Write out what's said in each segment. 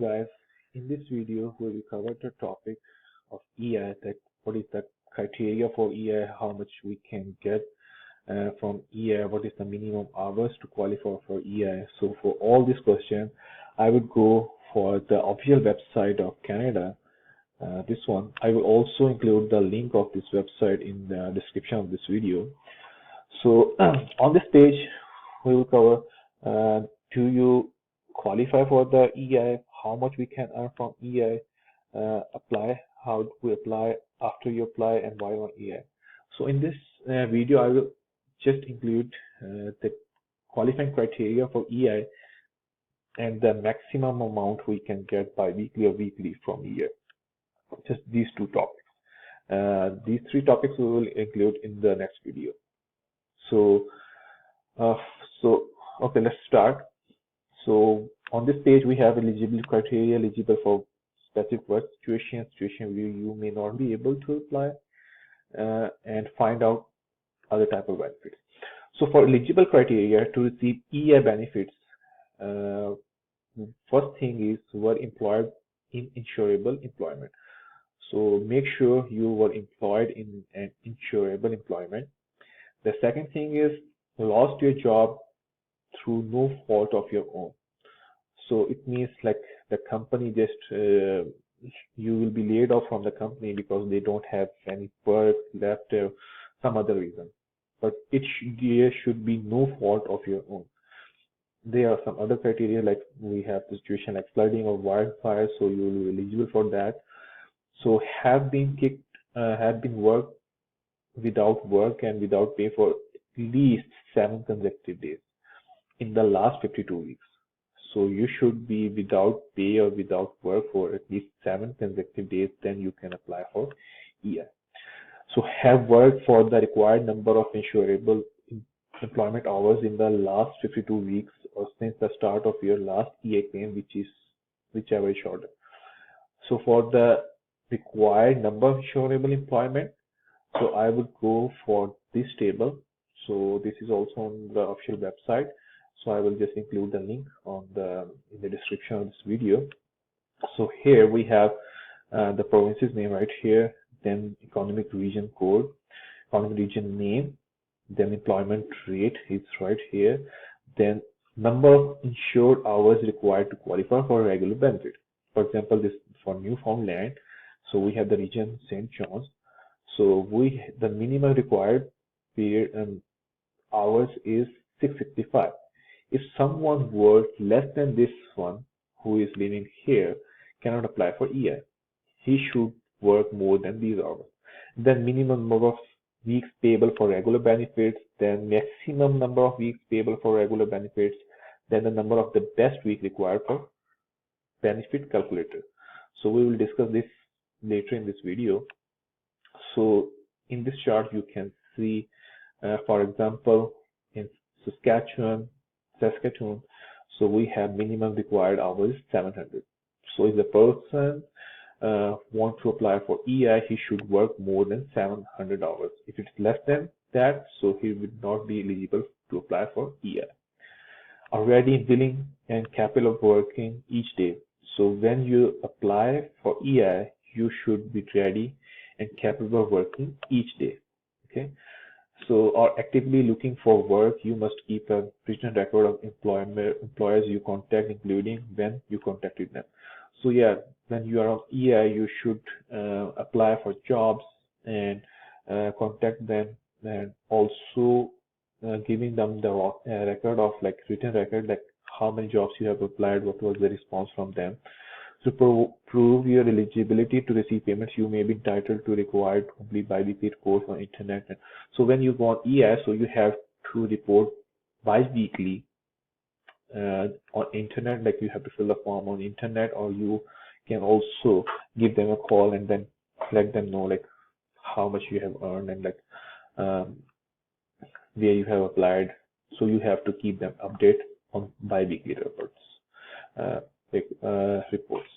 guys, in this video we will cover the topic of EI, that what is the criteria for EI, how much we can get from EI, what is the minimum hours to qualify for EI. So for all these questions, I would go for the official website of Canada, this one. I will also include the link of this website in the description of this video. So on this page, we will cover do you qualify for the EI, how much we can earn from EI, apply, how do we apply, after you apply, and why on EI. So in this video, I will just include the qualifying criteria for EI and the maximum amount we can get bi-weekly or weekly from EI. Just these two topics. These three topics we will include in the next video. So okay, let's start. So on this page, we have eligibility criteria, eligible for specific work situation where you may not be able to apply, and find out other type of benefits. So for eligible criteria to receive EI benefits, first thing is were employed in insurable employment. So make sure you were employed in an insurable employment. The second thing is lost your job through no fault of your own. So it means like the company just you will be laid off from the company because they don't have any work left or some other reason. But there should be no fault of your own. There are some other criteria, like we have the situation like flooding or wildfire, so you will be eligible for that. So have been kicked, have been worked without work and without pay for at least 7 consecutive days in the last 52 weeks. So you should be without pay or without work for at least 7 consecutive days, then you can apply for EI. So have worked for the required number of insurable employment hours in the last 52 weeks or since the start of your last EI claim, whichever is shorter. So for the required number of insurable employment, so I would go for this table. So this is also on the official website. So I will just include the link in the description of this video. So here we have the province's name right here, then economic region code, economic region name, then employment rate is right here, then number of insured hours required to qualify for regular benefit. For example, this for Newfoundland, so we have the region St. John's. So the minimum required period and hours is 665. If someone worked less than this one who is living here cannot apply for EI, he should work more than these hours. Then minimum number of weeks payable for regular benefits, then maximum number of weeks payable for regular benefits, then the number of the best week required for benefit calculator. So we will discuss this later in this video. So in this chart you can see, for example, in Saskatchewan, so we have minimum required hours 700. So if the person want to apply for EI, he should work more than 700 hours. If it's less than that, so he would not be eligible to apply for EI. Already willing and capable of working each day. So when you apply for EI, you should be ready and capable of working each day. Okay. So, or actively looking for work, you must keep a written record of employers you contact, including when you contacted them. So yeah, when you are on EI, you should apply for jobs and contact them, and also giving them the record of like written record, like how many jobs you have applied, what was the response from them. To prove your eligibility to receive payments, you may be entitled to required to complete bi-weekly reports on internet. So when you go on EI, so you have to report bi-weekly on internet, like you have to fill the form on internet, or you can also give them a call and then let them know like how much you have earned and like where you have applied. So you have to keep them update on bi-weekly reports. Reports.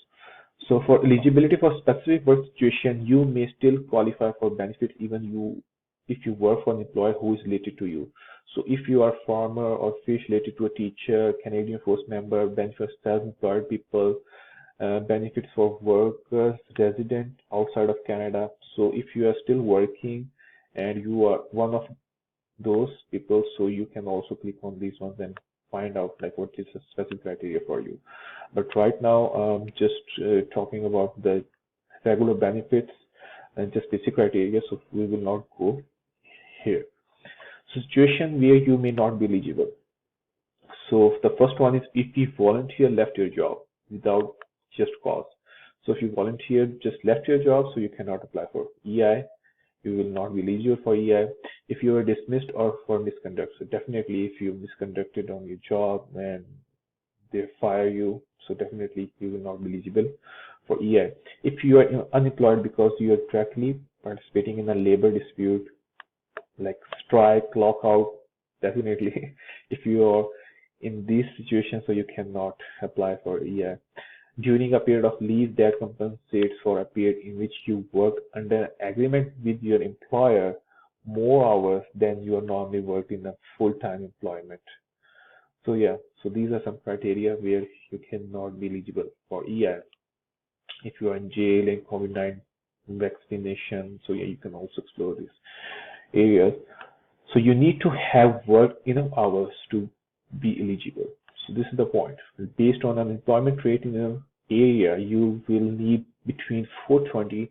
So for eligibility for specific work situation, you may still qualify for benefits even if you work for an employer who is related to you. So if you are a farmer or fish related to a teacher, Canadian Force member, benefit self-employed people, benefits for workers resident outside of Canada. So if you are still working and you are one of those people, so you can also click on these ones and find out like what is the specific criteria for you. But right now, just talking about the regular benefits and just basic criteria, so we will not go here. Situation where you may not be eligible. So the first one is if you volunteer left your job without just cause. So if you volunteer just left your job, so you cannot apply for EI. You will not be eligible for EI. If you were dismissed or for misconduct, so definitely if you misconducted on your job and they fire you, so definitely you will not be eligible for EI. If you are unemployed because you are directly participating in a labor dispute like strike, lockout, definitely if you are in these situations, so you cannot apply for EI. During a period of leave that compensates for a period in which you work under an agreement with your employer more hours than you are normally worked in a full-time employment. So yeah, so these are some criteria where you cannot be eligible for EI. If you are in jail and COVID-19 vaccination, so yeah, you can also explore these areas. So you need to have worked enough hours to be eligible. So this is the point. Based on an employment rate in an area, you will need between 420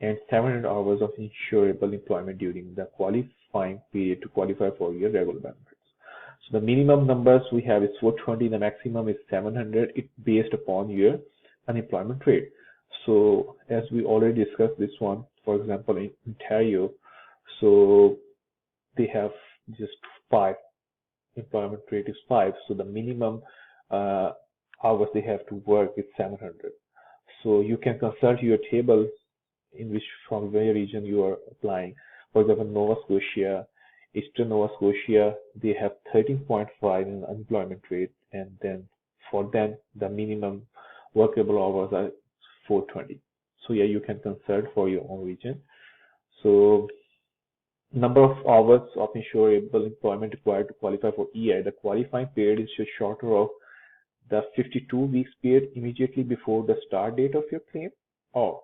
and 700 hours of insurable employment during the qualifying period to qualify for your regular benefits. So the minimum numbers we have is 420, the maximum is 700. It's based upon your unemployment rate. So as we already discussed this one, for example, in Ontario, so they have just 5. Employment rate is 5, so the minimum hours they have to work is 700. So you can consult your table in which from where region you are applying. For example, Nova Scotia, Eastern Nova Scotia, they have 13.5 in unemployment rate, and then for them the minimum workable hours are 420. So yeah, you can consult for your own region. So number of hours of insurable employment required to qualify for EI. The qualifying period is just shorter of the 52 weeks period immediately before the start date of your claim, or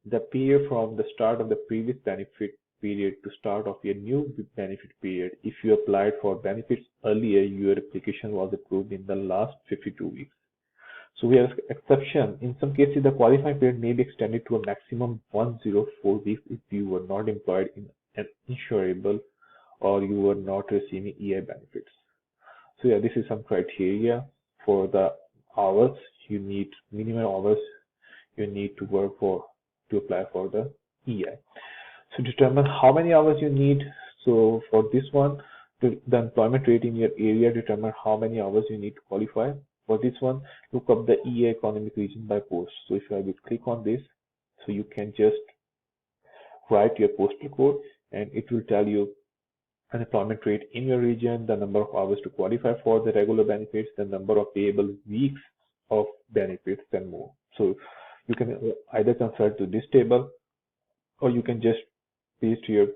the period from the start of the previous benefit period to start of your new benefit period. If you applied for benefits earlier, your application was approved in the last 52 weeks. So we have exception. In some cases, the qualifying period may be extended to a maximum 104 weeks if you were not employed in an insurable or you were not receiving EI benefits. So yeah, this is some criteria for the hours you need, minimum hours you need to work for to apply for the EI. So determine how many hours you need. So for this one, the employment rate in your area, determine how many hours you need to qualify. For this one, look up the EI economic region by post. So if I will click on this, so you can just write your postal code and it will tell you unemployment rate in your region, the number of hours to qualify for the regular benefits, the number of payable weeks of benefits, and more. So you can either consult to this table or you can just paste your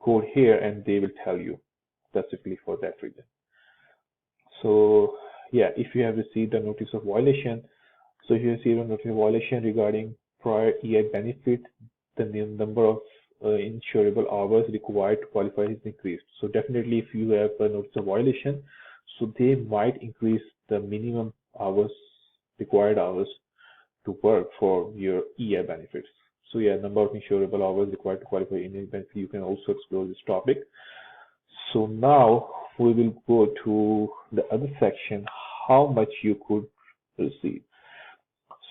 code here and they will tell you specifically for that region. So yeah, if you have received a notice of violation, so if you receive a notice of violation regarding prior EI benefit, the number of insurable hours required to qualify is increased. So definitely if you have a notice of violation, so they might increase the minimum hours, required hours to work for your EI benefits. So yeah, number of insurable hours required to qualify in EI benefits, you can also explore this topic. So now we will go to the other section, how much you could receive.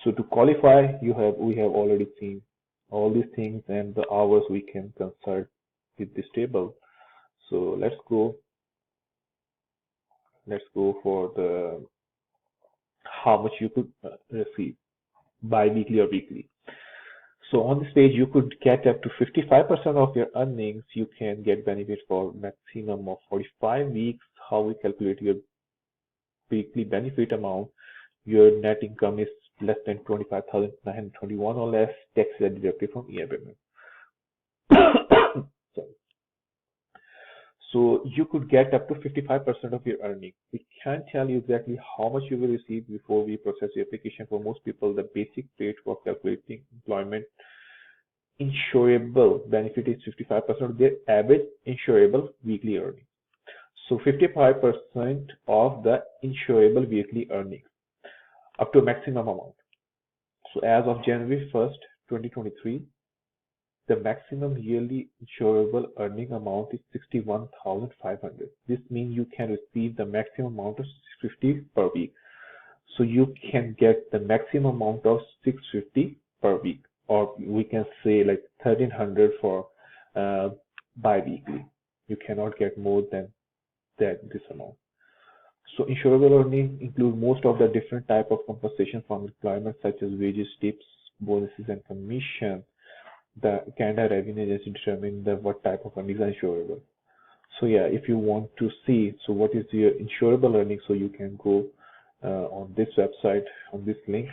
So to qualify, we have already seen all these things and the hours we can consult with this table. So let's go for the how much you could receive bi-weekly or weekly. So on this page, you could get up to 55% of your earnings. You can get benefits for maximum of 45 weeks. How we calculate your weekly benefit amount? Your net income is less than 25,921 or less. Tax is deducted from EI payment. Sorry. So you could get up to 55% of your earnings. We can't tell you exactly how much you will receive before we process your application. For most people, the basic rate for calculating employment insurable benefit is 55% of their average insurable weekly earnings. So 55% of the insurable weekly earnings up to a maximum amount. So as of January 1st, 2023, the maximum yearly insurable earning amount is 61,500. This means you can receive the maximum amount of 650 per week. So you can get the maximum amount of 650 per week, or we can say like 1,300 for bi-weekly. You cannot get more than this amount. So insurable earnings include most of the different type of compensation from employment, such as wages, tips, bonuses, and commission. The Canada Revenue Agency determine what type of earnings are insurable. So yeah, if you want to see what is your insurable earnings, so you can go on this website, on this link.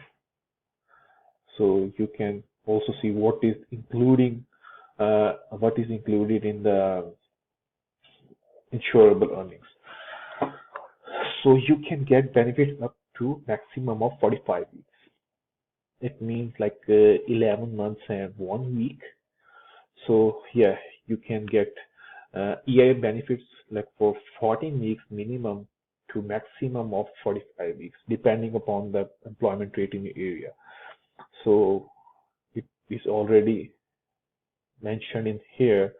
So you can also see what is included in the insurable earnings. So you can get benefits up to maximum of 45 weeks. It means like 11 months and 1 week. So yeah, you can get EI benefits like for 14 weeks minimum to maximum of 45 weeks, depending upon the employment rate in the area. So it is already mentioned in here.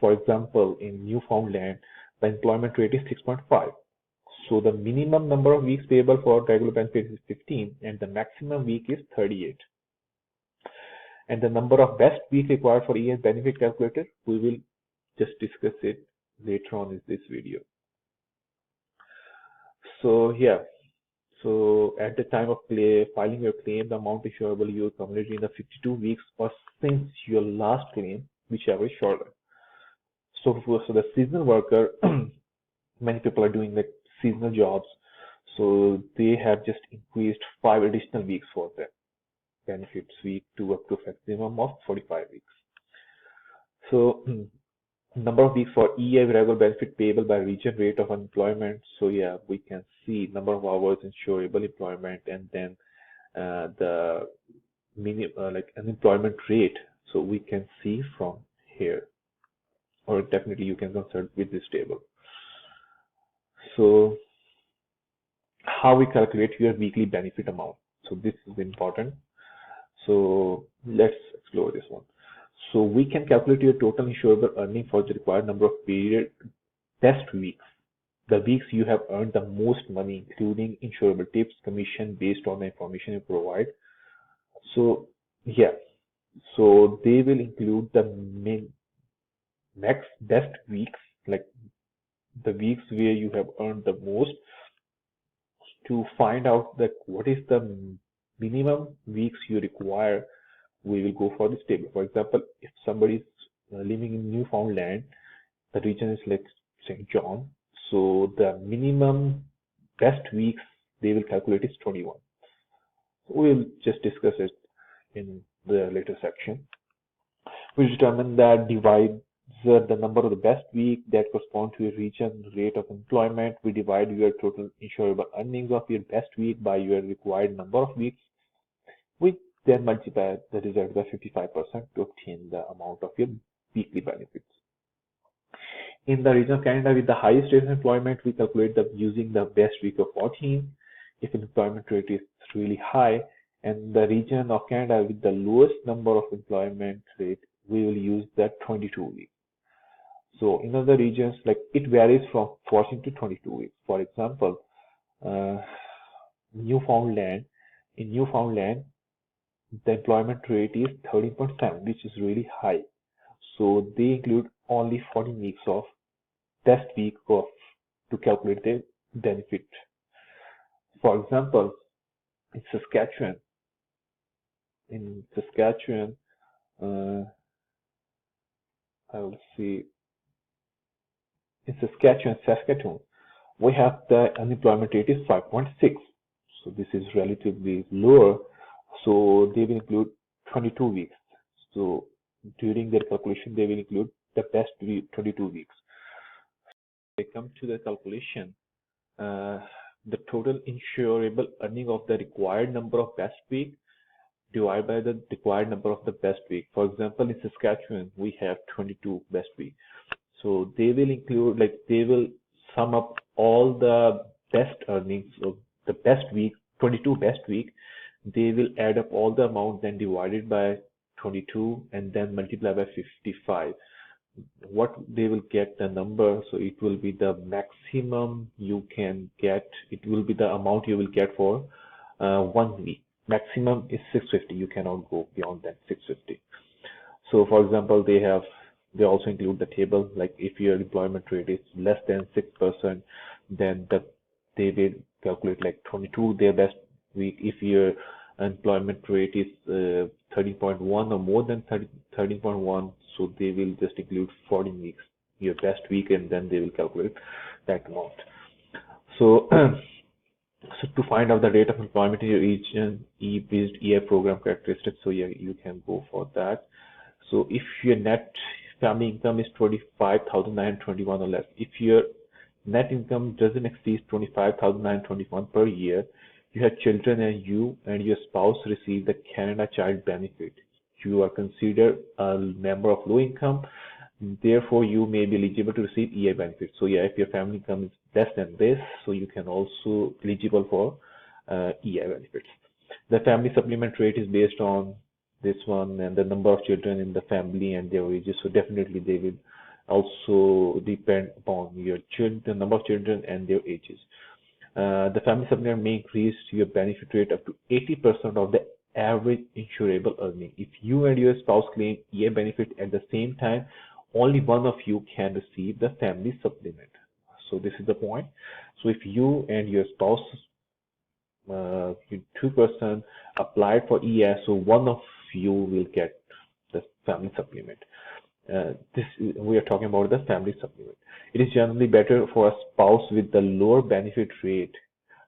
For example, in Newfoundland, the employment rate is 6.5. So the minimum number of weeks payable for regular benefits is 15, and the maximum week is 38. And the number of best week required for ES benefit calculator, we will just discuss it later on in this video. So yeah, so at the time of filing your claim, the amount insurable you accumulated in the 52 weeks or since your last claim, whichever is shorter. So the seasonal worker, many people are doing like seasonal jobs, so they have just increased 5 additional weeks for them benefits week to up to a maximum of 45 weeks. So number of weeks for EI regular benefit payable by region rate of unemployment. So yeah, we can see number of hours insurable employment, and then the like unemployment rate. So we can see from here, or definitely you can consult with this table. So how we calculate your weekly benefit amount. So this is important. So let's explore this one. So we can calculate your total insurable earning for the required number of period test weeks. The weeks you have earned the most money, including insurable tips, commission based on the information you provide. So yeah, so they will include the max best weeks, like the weeks where you have earned the most. To find out that what is the minimum weeks you require, we will go for this table. For example, if somebody is living in Newfoundland, the region is like St. John, so the minimum best weeks they will calculate is 21. We'll just discuss it in the later section. We determine that divides the number of the best week that correspond to a region rate of employment. We divide your total insurable earnings of your best week by your required number of weeks. We then multiply the result by 55% to obtain the amount of your weekly benefits. In the region of Canada with the highest rate of employment, we calculate using the best week of 14 if employment rate is really high, and the region of Canada with the lowest number of employment rate, we will use that 22 weeks. So in other regions, like it varies from 14 to 22 weeks. For example, Newfoundland, in Newfoundland, the employment rate is 13.7, which is really high. So they include only 14 weeks of test week to calculate the benefit. For example, in Saskatchewan, I will see. In Saskatchewan, we have the unemployment rate is 5.6. So this is relatively lower. So they will include 22 weeks. So during their calculation, they will include the best 22 weeks. we come to the calculation, the total insurable earning of the required number of best week divided by the required number of the best week. For example, in Saskatchewan, we have 22 best week. So they will include, like, they will sum up all the best earnings of the best week, 22 best week. They will add up all the amount, then divided by 22 and then multiply by 55. What they will get the number, so it will be the maximum you can get. It will be the amount you will get for 1 week. Maximum is 650. You cannot go beyond that 650. So for example, they also include the table, like if your employment rate is less than 6%, then they will calculate like 22 their best week. If your employment rate is 13.1 or more than 13.1, so they will just include 14 weeks your best week, and then they will calculate that amount. So so to find out the rate of employment in your region, based EI program characteristics, so yeah, you can go for that. So if your net family income is 25,921 or less, if your net income doesn't exceed 25,921 per year, you have children, and you and your spouse receive the Canada Child Benefit, you are considered a member of low income, therefore you may be eligible to receive EI benefits. So yeah, if your family income is less than this, so you can also eligible for EI benefits. The family supplement rate is based on this one and the number of children in the family and their ages. So definitely they will also depend upon your children, the number of children and their ages. The family supplement may increase your benefit rate up to 80% of the average insurable earning. If you and your spouse claim EI benefit at the same time, only one of you can receive the family supplement. So this is the point. So if you and your spouse, you 2% applied for EI, so one of you will get the family supplement. We are talking about the family supplement. It is generally better for a spouse with the lower benefit rate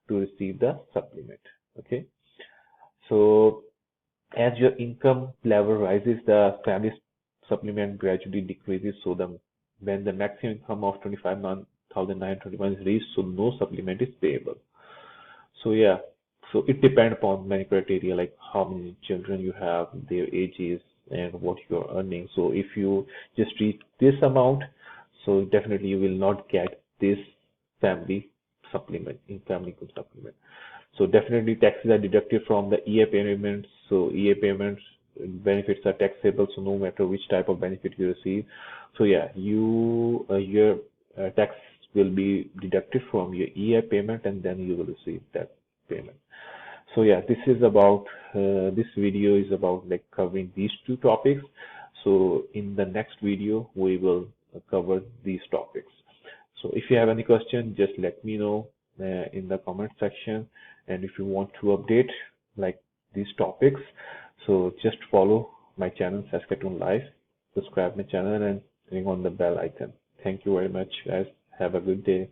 to receive the supplement. Okay. So as your income level rises, the family supplement gradually decreases. So when the maximum income of 25,921 is reached, so no supplement is payable. So yeah, so it depends upon many criteria, like how many children you have, their ages, and what you're earning. So if you just reach this amount, so definitely you will not get this family supplement, in family income supplement. So definitely taxes are deducted from the EI payments. So EI payments benefits are taxable, so no matter which type of benefit you receive. So yeah, your tax will be deducted from your EI payment, and then you will receive that payment. So yeah, this is about this video is about like covering these two topics. So in the next video we will cover these topics. So if you have any question, just let me know in the comment section, and if you want to update like these topics, so just follow my channel Saskatoon Live, subscribe my channel, and ring on the bell icon. Thank you very much, guys. Have a good day.